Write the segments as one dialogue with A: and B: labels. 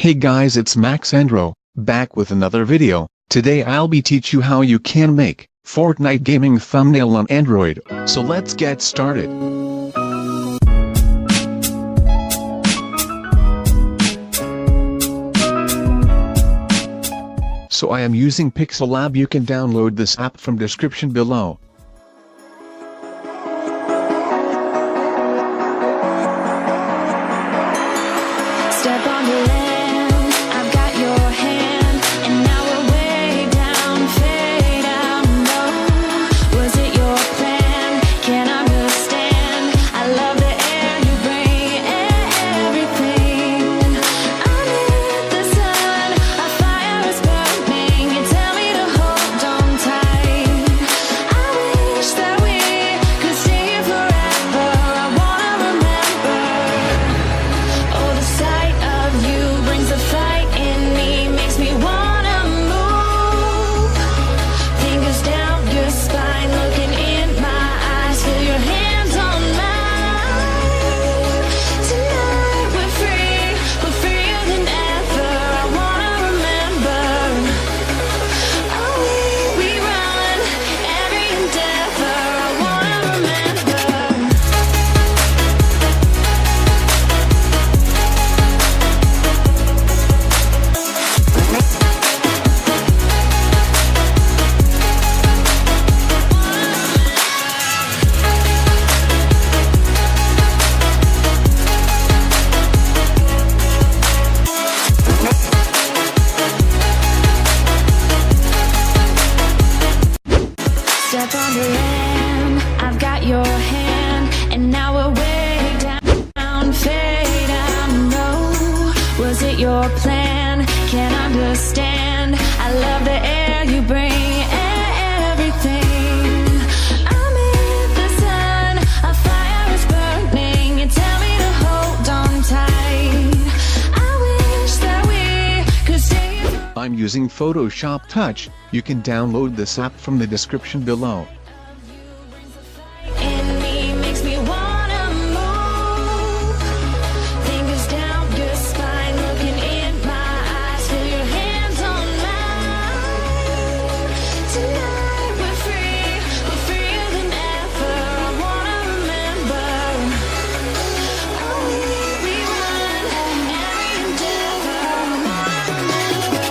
A: Hey guys, it's Max Andro, back with another video. Today I'll be teach you how you can make Fortnite gaming thumbnail on Android. So let's get started. So I am using Pixel Lab. You can download this app from description below.
B: Step on the land, I've got your hand, and now we're way down, fade out low. Was it your plan? Can't understand. I love the air you bring, everything. Under the sun, a fire is burning. You tell me to hold on tight. I wish that we could stay here forever. I wanna remember. Oh, the sight of you brings the fight in me, makes me wanna move. Fingers down your spine, looking in my eyes, feel your hands on mine. Tonight we're freer than ever. I wanna remember. Oh, we run every endeavor. I wanna remember. Step on the land, I've got your hand, and now we're way down, fade out low. Was it your plan? Can't understand. I love the air you bring, everything. I'm in the sun, a fire is burning. You tell me to hold on tight. I wish that we could stay.
A: I'm using Photoshop Touch. You can download this app from the description below.
B: In me, makes me wanna move. Fingers down your spine, looking in my eyes, feel your hands on mine. Tonight we're freer than ever. I wanna remember. Oh, we run every endeavor. I wanna remember.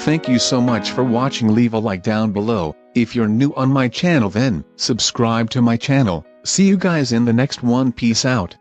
A: Thank you so much for watching. Leave a like down below. If you're new on my channel then subscribe to my channel. See you guys in the next one. Peace out.